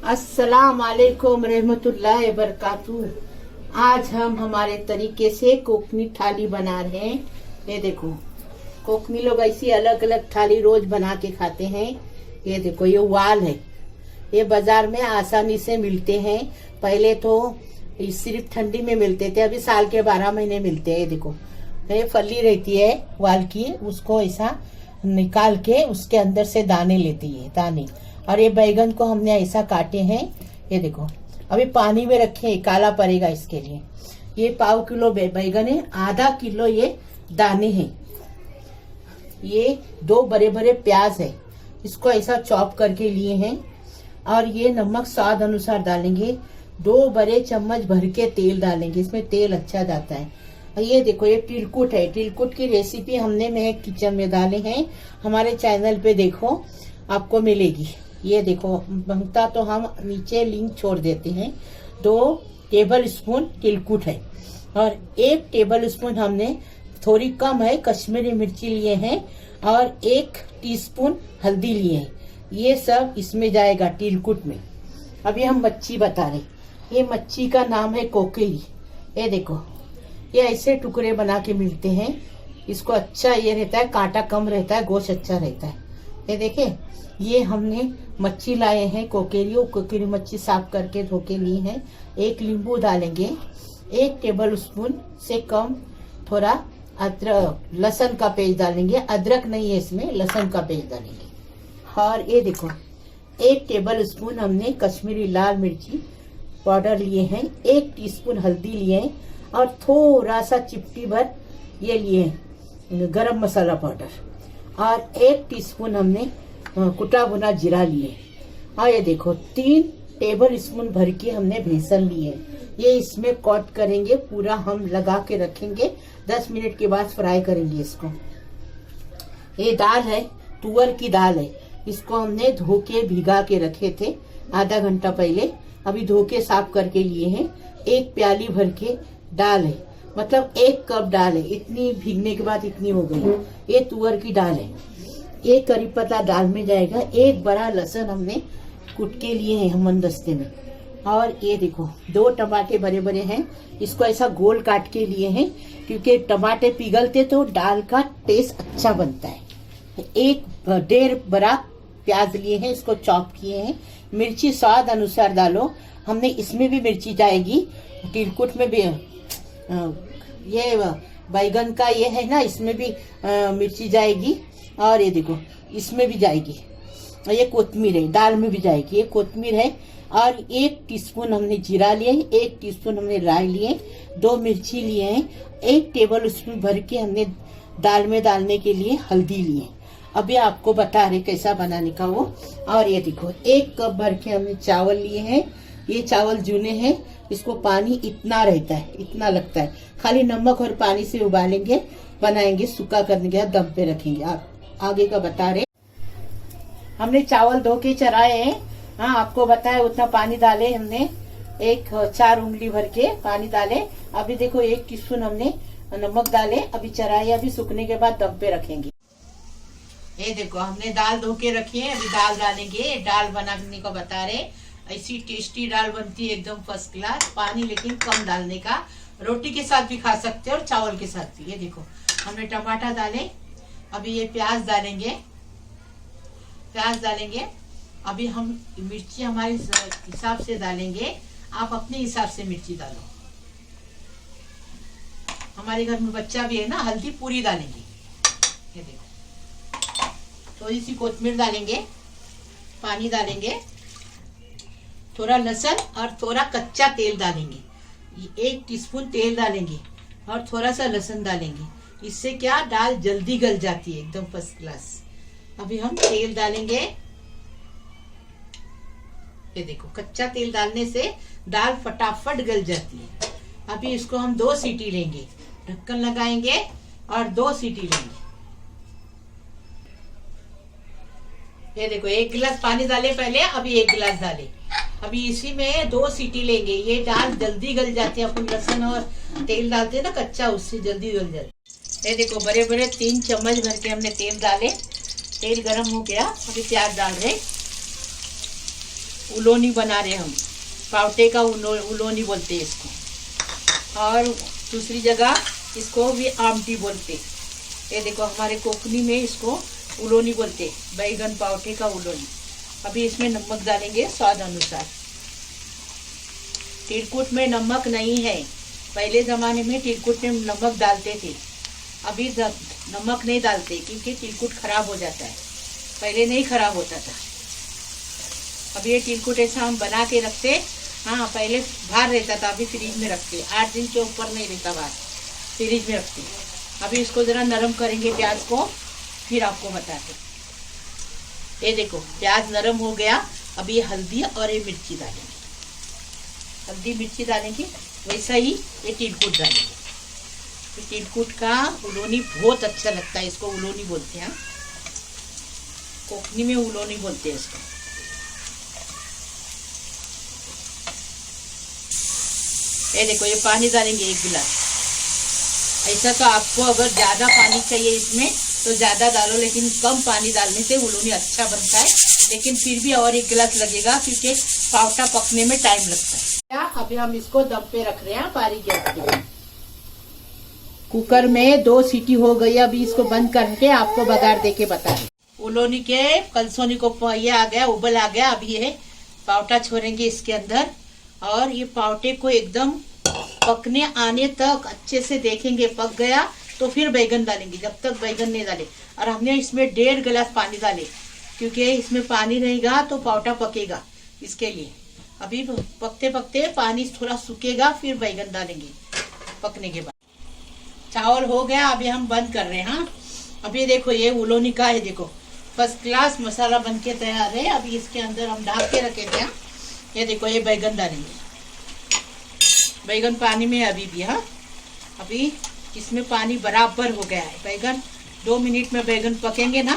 अस्सलाम वालेकुम रहमतुल्लाहि बरकातुहू। आज हम हमारे तरीके से कोकमी थाली बना रहे हैं। ये देखो, कोकमी लोग ऐसी अलग अलग थाली रोज बना के खाते हैं। ये देखो, ये वाल है, ये बाजार में आसानी से मिलते हैं। पहले तो सिर्फ ठंडी में मिलते थे, अभी साल के 12 महीने मिलते हैं। ये देखो, ये फली रहती है वाल की, उसको ऐसा निकाल के उसके अंदर से दाने लेती है, दाने। और ये बैगन को हमने ऐसा काटे हैं। ये देखो, अभी पानी में रखे, काला पड़ेगा इसके लिए। ये 1/4 किलो बैगन है, आधा किलो ये दाने हैं। ये 2 बड़े बड़े प्याज है, इसको ऐसा चॉप करके लिए हैं। और ये नमक स्वाद अनुसार डालेंगे। 2 बड़े चम्मच भर के तेल डालेंगे, इसमें तेल अच्छा जाता है। ये देखो, ये तिलकुट है, तिलकुट की रेसिपी हमने महक किचन में डाले हैं। हमारे चैनल पे देखो, आपको मिलेगी। ये देखो, बनता तो हम नीचे लिंक छोड़ देते हैं। 2 टेबल स्पून तिलकुट है और 1 टेबल स्पून हमने, थोड़ी कम है, कश्मीरी मिर्ची लिए हैं। और 1 टीस्पून हल्दी लिए हैं। ये सब इसमें जाएगा तिलकुट में। अभी हम मच्छी बता रहे, ये मच्छी का नाम है कोकेली। ये देखो, ये ऐसे टुकड़े बना के मिलते हैं। इसको अच्छा ये रहता है, कांटा कम रहता है, गोश्त अच्छा रहता है। ये देखे, ये हमने मच्छी लाए हैं, कोकेरी मच्छी साफ करके धो के ली है। 1 नींबू डालेंगे। 1 टेबल स्पून से कम थोड़ा अदरक, लहसुन का पेस्ट डालेंगे। अदरक नहीं है इसमें, लहसुन का पेस्ट डालेंगे। और ये देखो, 1 टेबल स्पून हमने कश्मीरी लाल मिर्ची पाउडर लिए हैं। 1 टीस्पून हल्दी लिए हैं और थोड़ा सा चिपटी भर ये लिए हैं गरम मसाला पाउडर। और 1 टीस्पून हमने कुटा भुना जीरा लिए। और ये देखो, 3 टेबल स्पून भर के हमने बेसन लिए। ये इसमें कोट करेंगे, पूरा हम लगा के रखेंगे। 10 मिनट के बाद फ्राई करेंगे इसको। ये दाल है, तुअर की दाल है, इसको हमने धो के भिगा के रखे थे आधा घंटा पहले। अभी धो के साफ करके लिए हैं। 1 प्याली भर के दाल है, मतलब 1 कप दाल है। इतनी भीगने के बाद इतनी हो गई। ये तुअर की दाल है। 1 करी पत्ता दाल में जाएगा। 1 बड़ा लहसुन हमने कूट के लिए हैं हमनदस्ते में। और ये देखो, 2 टमाटे बड़े बड़े हैं, इसको ऐसा गोल काट के लिए हैं, क्योंकि टमाटे पिघलते तो दाल का टेस्ट अच्छा बनता है। 1.5 बड़ा प्याज लिए हैं, इसको चॉप किए हैं। मिर्ची स्वाद अनुसार डालो, हमने इसमें भी मिर्ची जाएगी, तिलकुट में भी। ये बैगन का ये है ना, इसमें भी मिर्ची जाएगी। और ये देखो, इसमें भी जाएगी। और ये कोतमीर है, दाल में भी जाएगी, ये कोतमीर है। और 1 टीस्पून हमने जीरा लिए, 1 टीस्पून हमने राई लिए, 2 मिर्ची लिए हैं। 1 टेबल स्पून भर के हमने दाल में डालने के लिए हल्दी लिए। अभी आपको बता रहे कैसा बनाने का वो। और ये देखो, 1 कप भर के हमने चावल लिए हैं। ये चावल जूने हैं, इसको पानी इतना रहता है, इतना लगता है। खाली नमक और पानी से उबालेंगे, बनाएंगे, सूखा करने के बाद दम पे रखेंगे। आप आगे का बता रहे। हमने चावल धो के चढ़ाए हैं। हाँ, आपको बताया उतना पानी डाले हमने। 4 उंगली भर के पानी डाले। अभी देखो, 1 टीस्पून हमने नमक डाले। अभी चढ़ाए, अभी सूखने के बाद दम पे रखेंगे। ये देखो, हमने दाल धो के रखी है, अभी दाल डालेंगे। दाल बनाने को बता रहे, ऐसी टेस्टी दाल बनती है, एकदम फर्स्ट क्लास। पानी लेकिन कम डालने का, रोटी के साथ भी खा सकते हैं और चावल के साथ भी। ये देखो, हमने टमाटर डाले। अभी ये प्याज डालेंगे, प्याज डालेंगे। अभी हम मिर्ची हमारे हिसाब से डालेंगे, आप अपने हिसाब से मिर्ची डालो। हमारे घर में बच्चा भी है ना, हल्दी पूरी डालेंगे। ये देखो, थोड़ी सी कोतमीर डालेंगे, पानी डालेंगे, थोड़ा लहसुन और थोड़ा कच्चा तेल डालेंगे। 1 टीस्पून तेल डालेंगे और थोड़ा सा लहसुन डालेंगे। इससे क्या, दाल जल्दी गल जाती है, एकदम फर्स्ट क्लास। अभी हम तेल डालेंगे। ये देखो, कच्चा तेल डालने से दाल फटाफट गल जाती है। अभी इसको हम 2 सीटी लेंगे, ढक्कन लगाएंगे और 2 सीटी लेंगे। ये देखो, 1 गिलास पानी डाले पहले, अभी 1 गिलास डाले। अभी इसी में 2 सीटी लेंगे। ये दाल जल्दी गल जाती है, अपन लहसुन और तेल डालते हैं ना कच्चा, उससे जल्दी गल जाती है। ये देखो, बड़े बड़े 3 चम्मच भर के हमने तेल डाले। तेल गरम हो गया, अभी प्याज डाल रहे। उलोनी बना रहे हम, पावटे का उलोनी बोलते हैं इसको, और दूसरी जगह इसको भी आमटी बोलते। ये देखो हमारे कोकनी में इसको उलोनी बोलते, बैगन पावटे का उलोनी। अभी इसमें नमक डालेंगे स्वाद अनुसार। तिलकुट में नमक नहीं है, पहले ज़माने में तिलकुट में नमक डालते थे, अभी नमक नहीं डालते क्योंकि तिलकुट खराब हो जाता है। पहले नहीं खराब होता था। अब ये तिलकुट ऐसा हम बना के रखते, हाँ पहले बाहर रहता था, अभी फ्रिज में रखते, 8 दिन के ऊपर नहीं रहता बाहर, फ्रिज में रखते। अभी इसको ज़रा नरम करेंगे प्याज को, फिर आपको बताते। ये देखो प्याज नरम हो गया। अब ये हल्दी और ये मिर्ची डालेंगे, हल्दी मिर्ची डालेंगे, वैसा ही ये तिलकुट डालेंगे। तो तिलकुट का उलोनी बहुत अच्छा लगता है, इसको उलोनी बोलते हैं, कोकनी में उलोनी बोलते हैं इसको। ये देखो ये पानी डालेंगे 1 गिलास। ऐसा तो आपको अगर ज़्यादा पानी चाहिए इसमें तो ज़्यादा डालो, लेकिन कम पानी डालने से उलोनी अच्छा बनता है। लेकिन फिर भी और 1 गिलास लगेगा क्योंकि पावटा पकने में टाइम लगता है। अभी हम इसको दम पे रख रहे हैं बारीक गैस पे। कुकर में 2 सीटी हो गई, अभी इसको बंद करके आपको बघार दे के बता रहे। उलोनी के कलसोनी को ये आ गया, उबल आ गया। अभी ये पावटा छोड़ेंगे इसके अंदर, और ये पावटे को एकदम पकने आने तक अच्छे से देखेंगे। पक गया तो फिर बैगन डालेंगे, जब तक बैगन नहीं डाले। और हमने इसमें 1.5 गिलास पानी डाले क्योंकि इसमें पानी रहेगा तो पावटा पकेगा, इसके लिए। अभी पकते पकते पानी थोड़ा सूखेगा, फिर बैगन डालेंगे पकने के बाद। चावल हो गया, अभी हम बंद कर रहे हैं। हाँ अभी देखो ये उलोनी का है, देखो फर्स्ट क्लास मसाला बन के तैयार है। अभी इसके अंदर हम ढक के रखे थे। ये देखो ये बैगन डालेंगे, बैगन पानी में अभी भी। हाँ अभी इसमें पानी बराबर हो गया है। बैगन 2 मिनट में बैगन पकेंगे ना,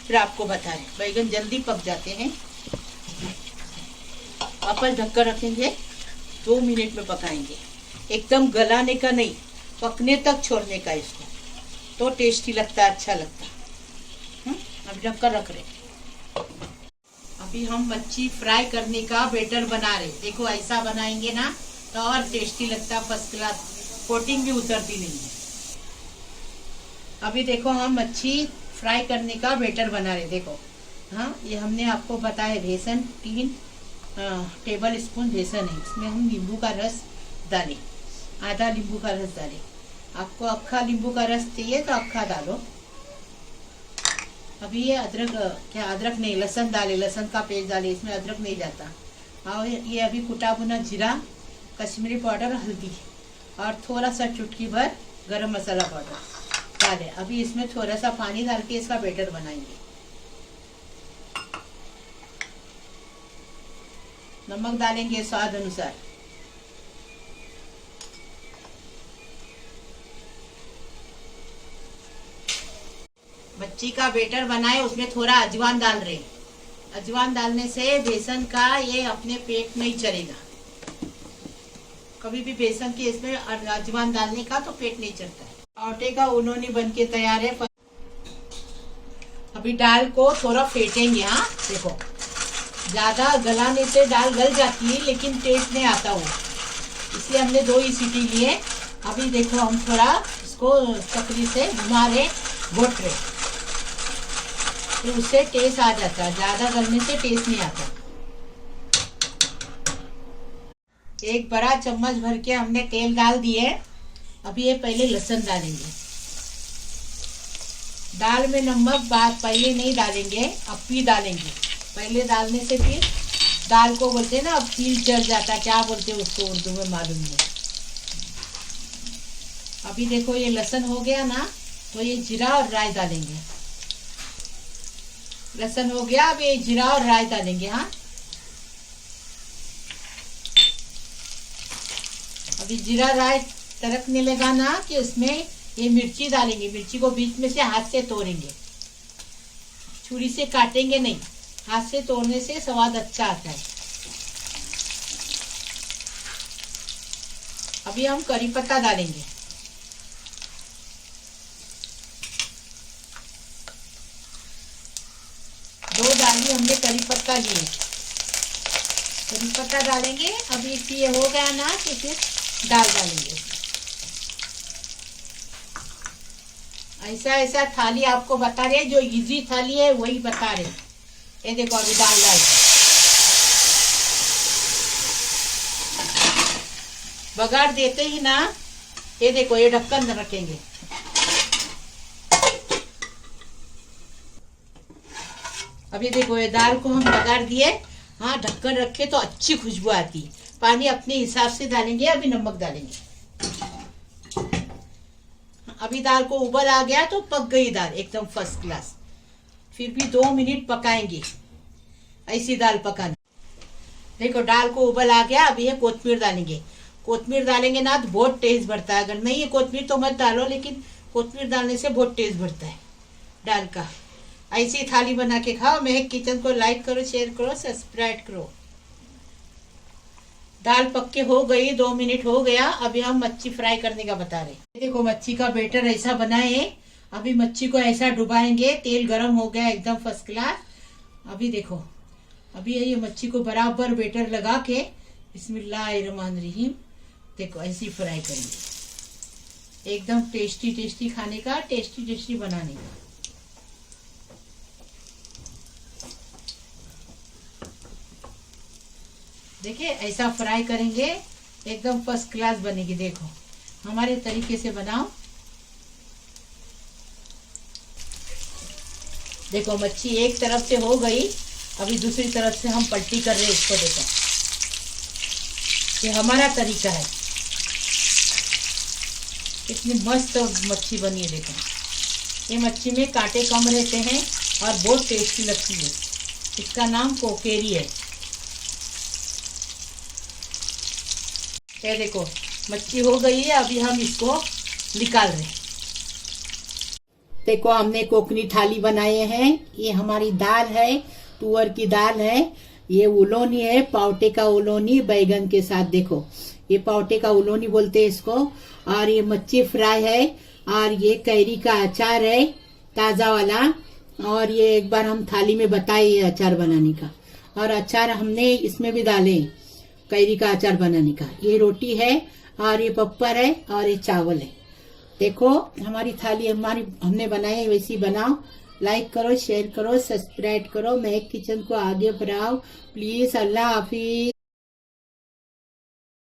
फिर आपको बताएं। बैगन जल्दी पक जाते हैं। वापस ढककर रखेंगे, 2 मिनट में पकाएंगे। एकदम गलाने का नहीं, पकने तक छोड़ने का इसको, तो टेस्टी लगता है, अच्छा लगता है। अभी ढककर रख रहे। अभी हम मच्छी फ्राई करने का बैटर बना रहे। देखो ऐसा बनाएंगे ना तो और टेस्टी लगता है, फर्स्ट क्लास, कोटिंग भी उतरती नहीं है। अभी देखो हम मच्छी फ्राई करने का बैटर बना रहे। देखो हाँ ये हमने आपको बताया, बेसन 3 टेबल स्पून बेसन है। इसमें हम नींबू का रस डालें, आधा नींबू का रस डालें। आपको अक्खा नींबू का रस चाहिए तो अक्खा डालो। अभी ये अदरक, क्या अदरक नहीं, लहसुन डाले, लहसुन का पेस्ट डाले, इसमें अदरक नहीं जाता। और ये अभी कुटा भुना जीरा, कश्मीरी पाउडर, हल्दी और थोड़ा सा चुटकी भर गरम मसाला पाउडर डाले। अभी इसमें थोड़ा सा पानी डाल के इसका बैटर बनाएंगे। नमक डालेंगे स्वाद अनुसार। मच्छी का बैटर बनाए, उसमें थोड़ा अजवान डाल रहे। अजवान डालने से बेसन का ये अपने पेट नहीं चढ़ेगा। कभी भी बेसन के इसमें अजवान डालने का तो पेट नहीं चढ़ता है। पावटे का उलोनी बन के तैयार है। अभी दाल को थोड़ा फेंटेंगे। हाँ देखो ज्यादा गलाने से दाल गल जाती है, लेकिन टेस्ट नहीं आता वो, इसलिए हमने 2 ही सीटी लिए। अभी देखो हम थोड़ा इसको चकरी से घुमा रहे, घोट रहे, तो उससे टेस्ट आ जाता है। ज्यादा गलने से टेस्ट नहीं आता। 1 बड़ा चम्मच भर के हमने तेल डाल दिए। अभी ये पहले लहसुन डालेंगे। दाल में नमक बाद पहले नहीं डालेंगे, अब भी डालेंगे। पहले डालने से फिर दाल को बोलते हैं ना, अब तिल चढ़ जाता, क्या बोलते हैं उसको उर्दू में मालूम नहीं। अभी देखो ये लहसुन हो गया ना, तो ये जीरा और राई डालेंगे। लहसुन हो गया, अब ये जीरा और राई डालेंगे। हाँ अभी जीरा राई तड़कने लगा ना कि उसमें ये मिर्ची डालेंगे। मिर्ची को बीच में से हाथ से तोड़ेंगे, छुरी से काटेंगे नहीं, हाथ से तोड़ने से स्वाद अच्छा आता है। अभी हम करी पत्ता डालेंगे। दो डाली हमने करी पत्ता लिए। करी पत्ता डालेंगे। अभी ये हो गया ना कि फिर दाल डालेंगे। ऐसा ऐसा थाली आपको बता रहे, जो इजी थाली है वही बता रहे। ये देखो अभी दाल डाल बघार देते ही ना, ये देखो ये ढक्कन रखेंगे। अभी देखो ये दाल को हम बघार दिए। हाँ, ढक्कन रखे तो अच्छी खुशबू आती। पानी अपने हिसाब से डालेंगे। अभी नमक डालेंगे। अभी दाल को उबल आ गया तो पक गई दाल एकदम फर्स्ट क्लास। फिर भी 2 मिनट पकाएंगे। ऐसी दाल पकाना। देखो दाल को उबल आ गया। अभी ये कोथमीर डालेंगे। कोथमीर डालेंगे ना तो बहुत टेस्ट बढ़ता है। अगर नहीं है कोथमीर तो मत डालो, लेकिन कोथमीर डालने से बहुत टेस्ट बढ़ता है दाल का। ऐसी थाली बना के खाओ। महक किचन को लाइक करो, शेयर करो, सब्सक्राइब करो। दाल पक के हो गई, 2 मिनट हो गया। अभी हम मच्छी फ्राई करने का बता रहे। देखो मच्छी का बेटर ऐसा बनाए। अभी मच्छी को ऐसा डुबाएंगे। तेल गरम हो गया एकदम फर्स्ट क्लास। अभी देखो, अभी ये मच्छी को बराबर बेटर लगा के बिस्मिल्लाहिर्रहमानिर्रहीम देखो ऐसी फ्राई करेंगे। एकदम टेस्टी टेस्टी खाने का, टेस्टी टेस्टी बनाने का। देखिए ऐसा फ्राई करेंगे, एकदम फर्स्ट क्लास बनेगी। देखो हमारे तरीके से बनाओ। देखो मच्छी एक तरफ से हो गई। अभी दूसरी तरफ से हम पलटी कर रहे हैं इसको। देखो ये हमारा तरीका है। इतनी मस्त मच्छी बनी है। देखो ये मच्छी में कांटे कम रहते हैं और बहुत टेस्टी लगती है। इसका नाम कोकेरी है। ये देखो मच्छी हो गई है। अभी हम इसको निकाल रहे हैं। देखो हमने कोकनी थाली बनाए हैं। ये हमारी दाल है, तुअर की दाल है। ये उलोनी है, पावटे का उलोनी बैगन के साथ। देखो ये पावटे का उलोनी बोलते हैं इसको। और ये मच्छी फ्राई है। और ये कैरी का अचार है, ताजा वाला। और ये एक बार हम थाली में बताए ये अचार बनाने का। और अचार हमने इसमें भी डाले, कैरी का अचार बनाने का। ये रोटी है और ये पप्पर है और ये चावल है। देखो हमारी थाली हमने बनाई, वैसी बनाओ। लाइक करो, शेयर करो, सब्सक्राइब करो। महक किचन को आगे बढ़ाओ प्लीज। अल्लाह हाफिज।